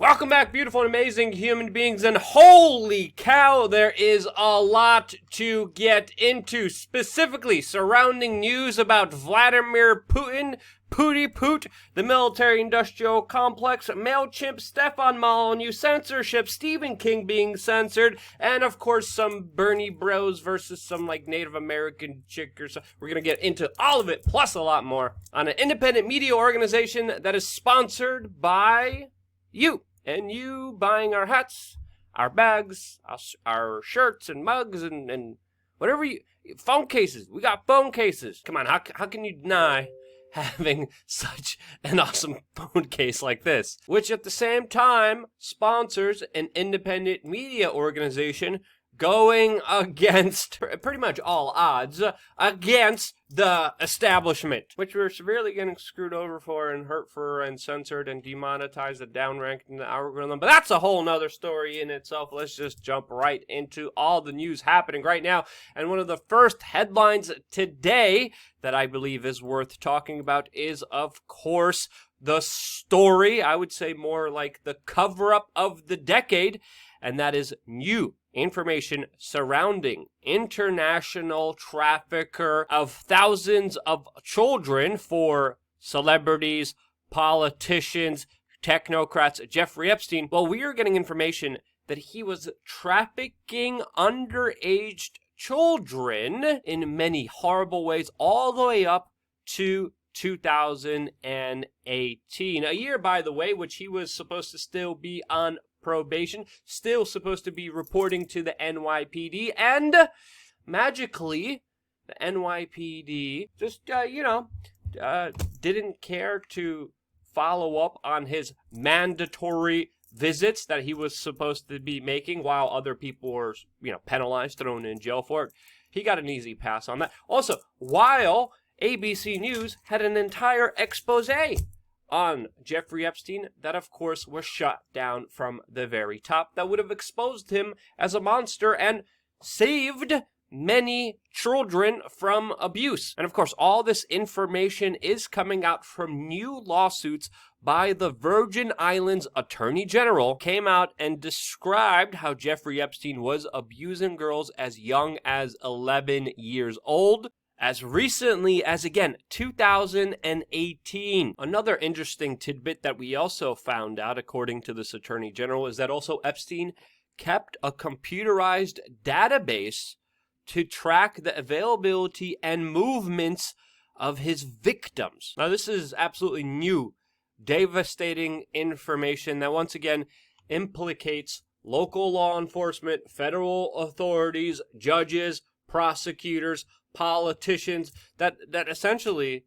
Welcome back, beautiful and amazing human beings, and holy cow, there is a lot to get into, specifically surrounding news about Vladimir Putin, Poot, the military-industrial complex, MailChimp, Stefan Molyneux, censorship, Stephen King being censored, and of course some Bernie bros versus some Native American chick or so. We're gonna get into all of it, plus a lot more, on an independent media organization that is sponsored by you. And you buying our hats, our bags, our shirts and mugs and whatever phone cases. We got phone cases. Come on, how can you deny having such an awesome phone case like this? Which at the same time sponsors an independent media organization going against pretty much all odds against the establishment, which we're severely getting screwed over for and hurt for and censored and demonetized and downranked in the algorithm. But that's a whole nother story in itself. Let's just jump right into all the news happening right now. And one of the first headlines today that I believe is worth talking about is, of course, the story, I would say more like the cover-up of the decade, and that is new information surrounding international trafficker of thousands of children for celebrities, politicians, technocrats, Jeffrey Epstein. Well, we are getting information that he was trafficking underage children in many horrible ways, all the way up to 2018. A year, by the way, which he was supposed to still be on probation, still supposed to be reporting to the NYPD, and magically, the NYPD just, didn't care to follow up on his mandatory visits that he was supposed to be making while other people were, penalized, thrown in jail for it. He got an easy pass on that. Also, while ABC News had an entire expose on Jeffrey Epstein that, of course, was shut down from the very top, that would have exposed him as a monster and saved many children from abuse. And, of course, all this information is coming out from new lawsuits by the Virgin Islands Attorney General. Came out and described how Jeffrey Epstein was abusing girls as young as 11 years old. As recently as, again, 2018. Another interesting tidbit that we also found out, according to this Attorney General, is that also Epstein kept a computerized database to track the availability and movements of his victims. Now, this is absolutely new, devastating information that, once again, implicates local law enforcement, federal authorities, judges, prosecutors, politicians that essentially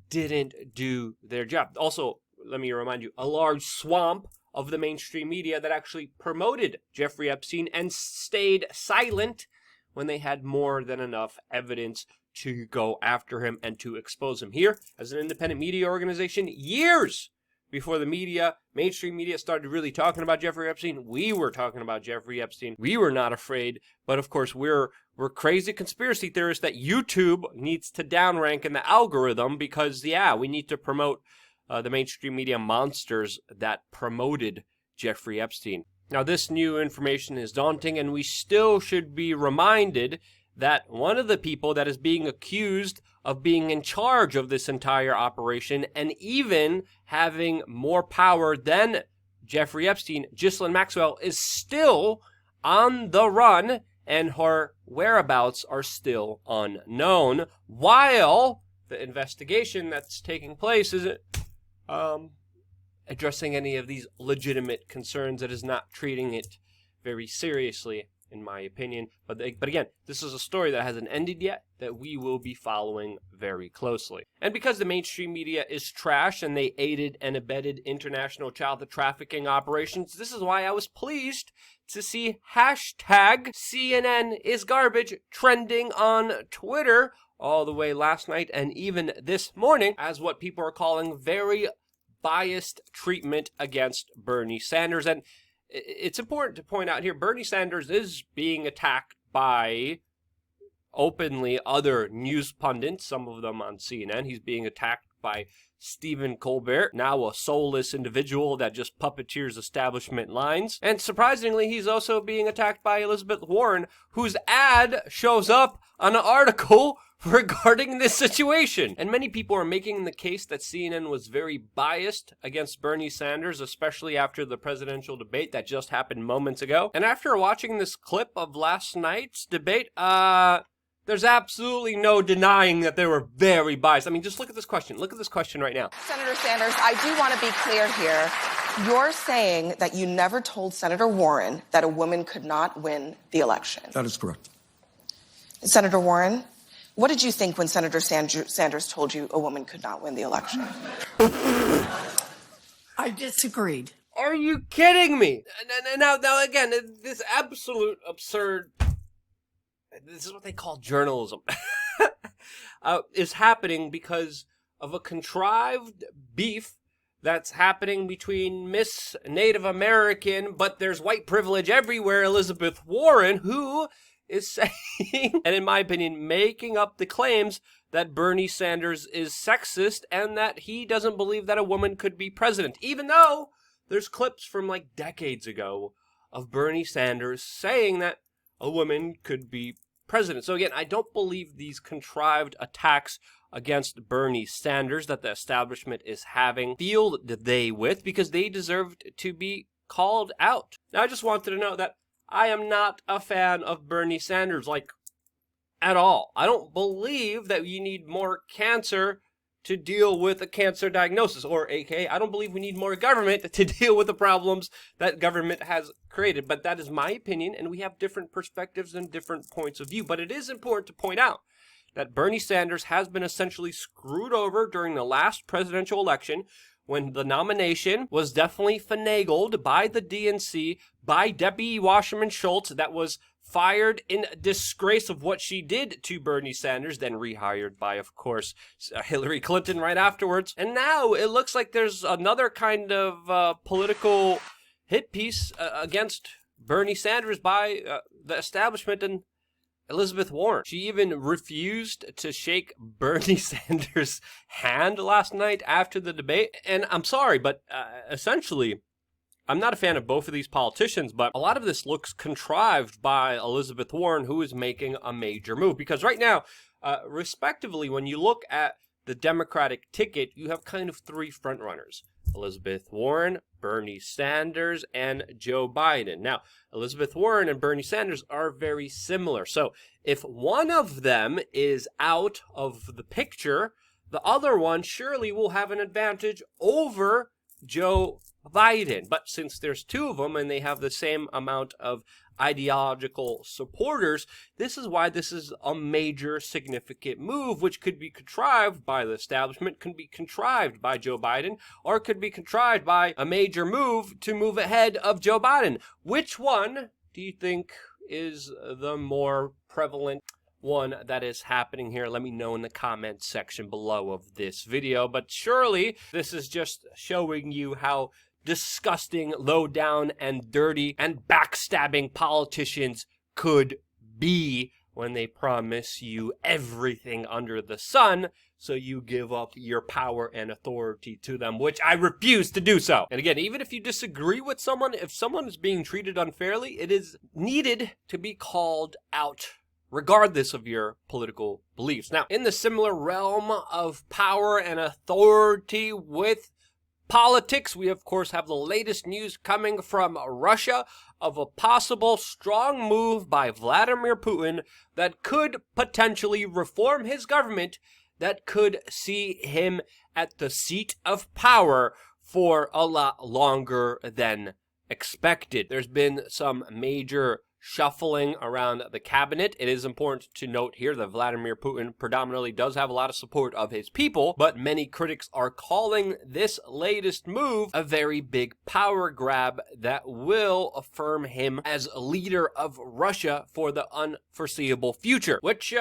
didn't do their job. Also, let me remind you, a large swamp of the mainstream media that actually promoted Jeffrey Epstein and stayed silent when they had more than enough evidence to go after him and to expose him. Here, as an independent media organization, years before the media, mainstream media, started really talking about Jeffrey Epstein, we were talking about Jeffrey Epstein. We were not afraid, but of course we're crazy conspiracy theorists that YouTube needs to downrank in the algorithm because, we need to promote the mainstream media monsters that promoted Jeffrey Epstein. Now, this new information is daunting, and we still should be reminded that one of the people that is being accused of being in charge of this entire operation and even having more power than Jeffrey Epstein, Ghislaine Maxwell, is still on the run, and her whereabouts are still unknown, while the investigation that's taking place isn't addressing any of these legitimate concerns. It is not treating it very seriously, in my opinion. But again, this is a story that hasn't ended yet, that we will be following very closely. And because the mainstream media is trash and they aided and abetted international child trafficking operations, this is why I was pleased to see hashtag CNN is garbage trending on Twitter all the way last night and even this morning as what people are calling very biased treatment against Bernie Sanders. And it's important to point out here, Bernie Sanders is being attacked by openly other news pundits, some of them on CNN. He's being attacked by Stephen Colbert, now a soulless individual that just puppeteers establishment lines. And surprisingly, he's also being attacked by Elizabeth Warren, whose ad shows up on an article regarding this situation. And many people are making the case that CNN was very biased against Bernie Sanders, especially after the presidential debate that just happened moments ago. And after watching this clip of last night's debate, there's absolutely no denying that they were very biased. I mean, just look at this question. Look at this question right now. Senator Sanders, I do want to be clear here. You're saying that you never told Senator Warren that a woman could not win the election. That is correct. Senator Warren, what did you think when Senator Sanders told you a woman could not win the election? I disagreed. Are you kidding me? Now again, this absolute absurd... This is what they call journalism. Is happening because of a contrived beef that's happening between Miss Native American, but there's white privilege everywhere, Elizabeth Warren, who is saying, and in my opinion, making up the claims that Bernie Sanders is sexist and that he doesn't believe that a woman could be president, even though there's clips from like decades ago of Bernie Sanders saying that a woman could be president. So again, I don't believe these contrived attacks against Bernie Sanders that the establishment is having field day with, because they deserved to be called out. Now, I just wanted to know that I am not a fan of Bernie Sanders, like, at all. I don't believe that you need more cancer to deal with a cancer diagnosis, or aka, I don't believe we need more government to deal with the problems that government has created. But that is my opinion, and we have different perspectives and different points of view. But it is important to point out that Bernie Sanders has been essentially screwed over during the last presidential election, when the nomination was definitely finagled by the DNC, by Debbie Wasserman Schultz, that was fired in disgrace of what she did to Bernie Sanders, then rehired by, of course, Hillary Clinton right afterwards. And now it looks like there's another kind of political hit piece against Bernie Sanders by the establishment and Elizabeth Warren. She even refused to shake Bernie Sanders' hand last night after the debate. And I'm sorry, but essentially, I'm not a fan of both of these politicians, but a lot of this looks contrived by Elizabeth Warren, who is making a major move. Because right now, respectively, when you look at the Democratic ticket, you have kind of three frontrunners: Elizabeth Warren, Bernie Sanders, and Joe Biden. Now, Elizabeth Warren and Bernie Sanders are very similar. So if one of them is out of the picture, the other one surely will have an advantage over Joe Biden. But since there's two of them and they have the same amount of ideological supporters, this is why this is a major significant move, which could be contrived by the establishment, could be contrived by Joe Biden, or could be contrived by a major move to move ahead of Joe Biden. Which one do you think is the more prevalent one that is happening here? Let me know in the comments section below of this video. But surely this is just showing you how disgusting, low down, and dirty, and backstabbing politicians could be when they promise you everything under the sun, so you give up your power and authority to them, which I refuse to do so. And again, even if you disagree with someone, if someone is being treated unfairly, it is needed to be called out, regardless of your political beliefs. Now, in the similar realm of power and authority with politics, we of course have the latest news coming from Russia of a possible strong move by Vladimir Putin that could potentially reform his government, that could see him at the seat of power for a lot longer than expected. There's been some major shuffling around the cabinet. It is important to note here that Vladimir Putin predominantly does have a lot of support of his people, but many critics are calling this latest move a very big power grab that will affirm him as a leader of Russia for the unforeseeable future, which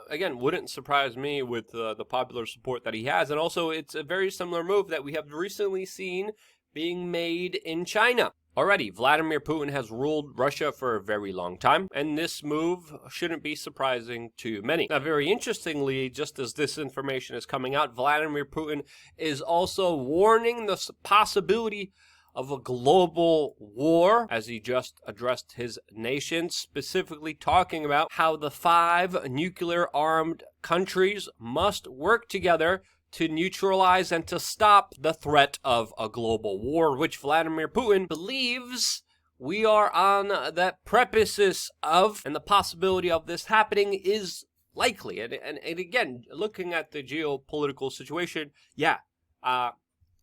again, wouldn't surprise me with the popular support that he has. And also, it's a very similar move that we have recently seen being made in China. Already, Vladimir Putin has ruled Russia for a very long time, and this move shouldn't be surprising to many. Now, very interestingly, just as this information is coming out, Vladimir Putin is also warning the possibility of a global war, as he just addressed his nation, specifically talking about how the 5 nuclear-armed countries must work together to neutralize and to stop the threat of a global war, which Vladimir Putin believes we are on that precipice of, and the possibility of this happening is likely. And again, looking at the geopolitical situation,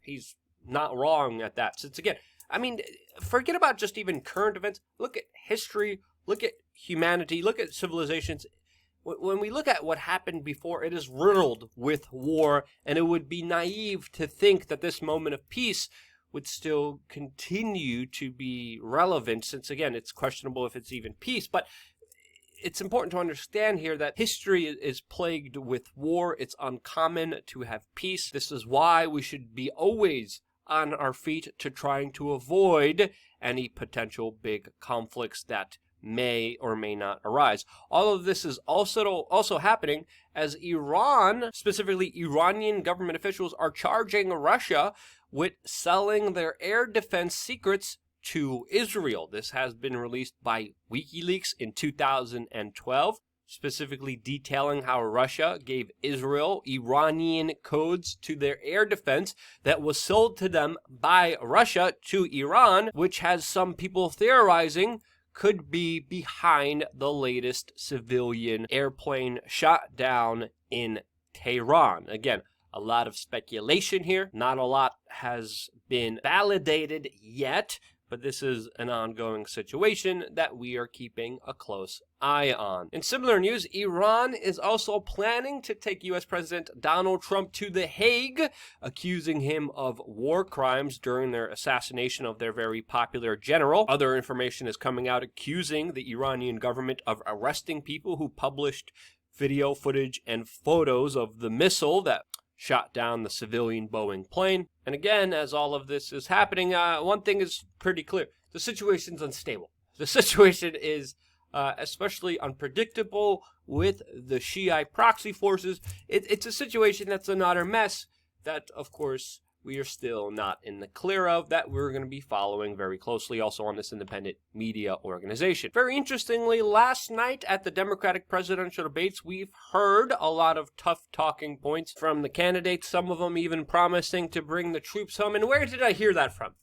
he's not wrong at that. Since again, I mean, forget about just even current events. Look at history, look at humanity, look at civilizations. When we look at what happened before, it is riddled with war, and it would be naive to think that this moment of peace would still continue to be relevant, since, again, it's questionable if it's even peace. But it's important to understand here that history is plagued with war. It's uncommon to have peace. This is why we should be always on our feet to trying to avoid any potential big conflicts that may or may not arise. All of this is also happening as Iran, specifically Iranian government officials, are charging Russia with selling their air defense secrets to Israel. This has been released by WikiLeaks in 2012, specifically detailing how Russia gave Israel Iranian codes to their air defense that was sold to them by Russia to Iran, which has some people theorizing could be behind the latest civilian airplane shot down in Tehran. Again, a lot of speculation here. Not a lot has been validated yet, but this is an ongoing situation that we are keeping a close eye on. In similar news, Iran is also planning to take U.S. President Donald Trump to The Hague, accusing him of war crimes during their assassination of their very popular general. Other information is coming out accusing the Iranian government of arresting people who published video footage and photos of the missile that shot down the civilian Boeing plane. And again, as all of this is happening, one thing is pretty clear. The situation's unstable. The situation is especially unpredictable with the Shiite proxy forces. It's a situation that's an utter mess that, of course, we are still not in the clear of, that we're going to be following very closely also on this independent media organization. Very interestingly, last night at the Democratic presidential debates, we've heard a lot of tough talking points from the candidates, some of them even promising to bring the troops home. And where did I hear that from?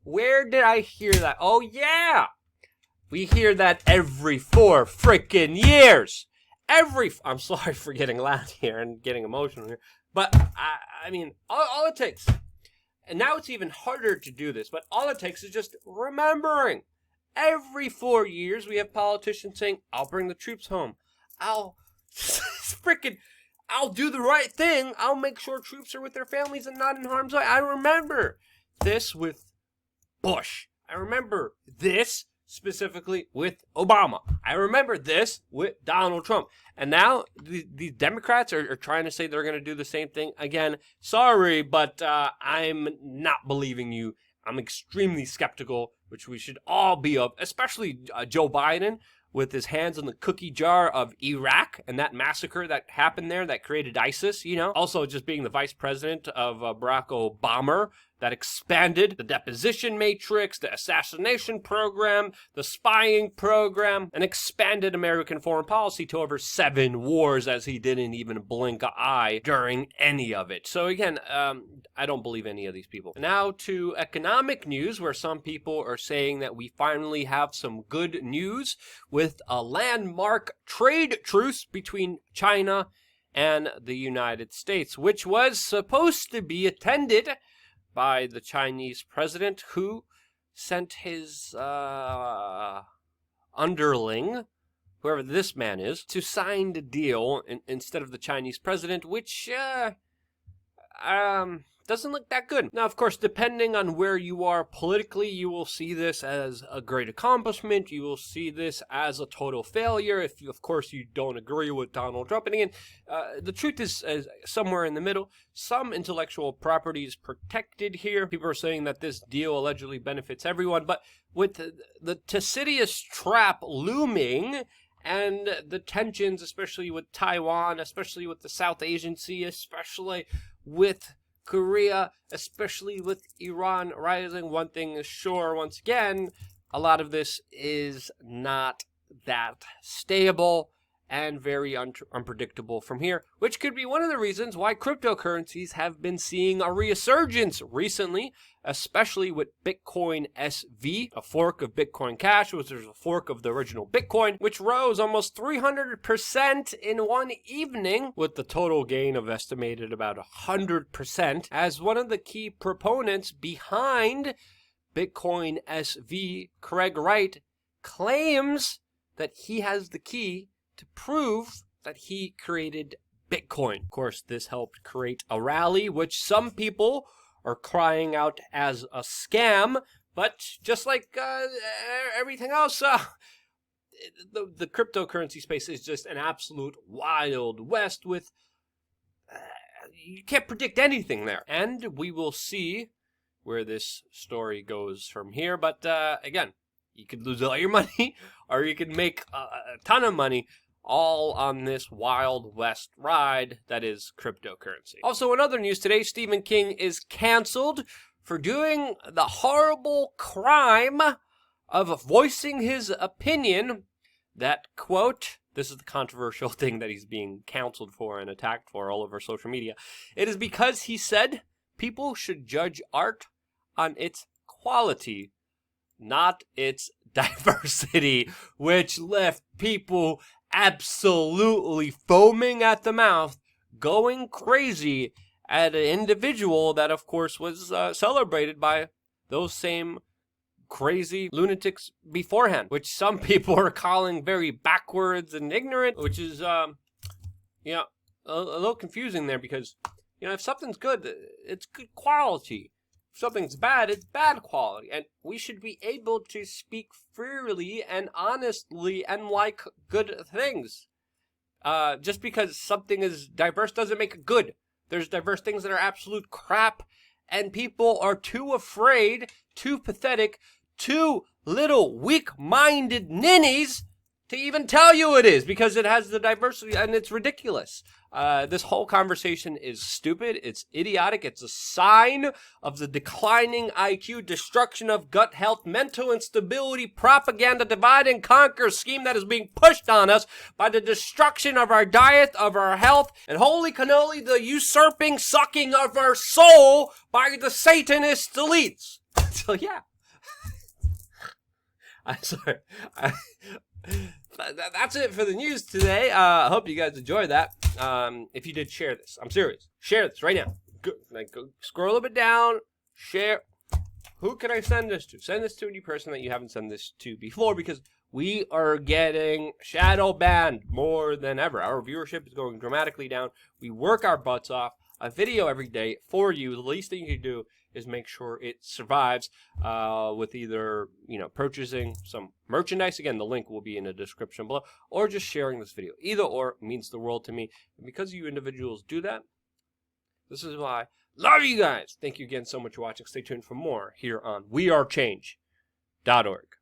Where did I hear that? Oh, yeah! We hear that every 4 freaking years. I'm sorry for getting loud here and getting emotional here. But, I mean, all it takes, and now it's even harder to do this, but all it takes is just remembering. Every 4 years, we have politicians saying, I'll bring the troops home. I'll do the right thing. I'll make sure troops are with their families and not in harm's way. I remember this with Bush. I remember this specifically with Obama. I remember this with Donald Trump. And now the Democrats are trying to say they're going to do the same thing again. Sorry, but I'm not believing you. I'm extremely skeptical, which we should all be of, especially Joe Biden with his hands in the cookie jar of Iraq and that massacre that happened there that created ISIS, you know. Also just being the vice president of Barack Obama, that expanded the deposition matrix, the assassination program, the spying program, and expanded American foreign policy to over 7 wars, as he didn't even blink an eye during any of it. So again, I don't believe any of these people. Now to economic news, where some people are saying that we finally have some good news with a landmark trade truce between China and the United States, which was supposed to be attended by the Chinese president, who sent his underling, whoever this man is, to sign the deal instead of the Chinese president, which doesn't look that good. Now, of course, depending on where you are politically, you will see this as a great accomplishment. You will see this as a total failure if, of course, you don't agree with Donald Trump. And again, the truth is somewhere in the middle. Some intellectual property is protected here. People are saying that this deal allegedly benefits everyone. But with the Thucydides trap looming, and the tensions, especially with Taiwan, especially with the South Asian Sea, especially with Korea, especially with Iran rising, one thing is sure, once again, a lot of this is not that stable and very unpredictable from here, which could be one of the reasons why cryptocurrencies have been seeing a resurgence recently, especially with Bitcoin SV, a fork of Bitcoin Cash, which is a fork of the original Bitcoin, which rose almost 300% in one evening, with the total gain of estimated about 100%, as one of the key proponents behind Bitcoin SV, Craig Wright, claims that he has the key to prove that he created Bitcoin. Of course, this helped create a rally, which some people are crying out as a scam, but just like everything else, the cryptocurrency space is just an absolute wild west with, you can't predict anything there. And we will see where this story goes from here, but again, you could lose all your money, or you could make a ton of money, all on this Wild West ride that is cryptocurrency. Also, in other news today, Stephen King is canceled for doing the horrible crime of voicing his opinion that, quote, this is the controversial thing that he's being canceled for and attacked for all over social media. It is because he said people should judge art on its quality, not its diversity, which left people absolutely foaming at the mouth, going crazy at an individual that, of course, was celebrated by those same crazy lunatics beforehand, which some people are calling very backwards and ignorant, which is, a little confusing there because, if something's good, it's good quality. If something's bad, it's bad quality. And we should be able to speak freely and honestly and like good things. Just because something is diverse doesn't make it good. There's diverse things that are absolute crap, and people are too afraid, too pathetic, too little weak-minded ninnies to even tell you it is, because it has the diversity, and it's ridiculous. This whole conversation is stupid, it's idiotic, it's a sign of the declining IQ, destruction of gut health, mental instability, propaganda, divide and conquer scheme that is being pushed on us by the destruction of our diet, of our health, and holy cannoli, the usurping sucking of our soul by the Satanist elites. So yeah. I'm sorry. That's it for the news today. I hope you guys enjoyed that. If you did, share this. I'm serious. Share this right now. Go scroll a bit down. Share. Who can I send this to? Send this to any person that you haven't sent this to before, because we are getting shadow banned more than ever. Our viewership is going dramatically down. We work our butts off. A video every day for you. The least thing you can do is make sure it survives with either, purchasing some merchandise. Again, the link will be in the description below, or just sharing this video. Either or means the world to me. And because you individuals do that, this is why I love you guys. Thank you again so much for watching. Stay tuned for more here on WeAreChange.org.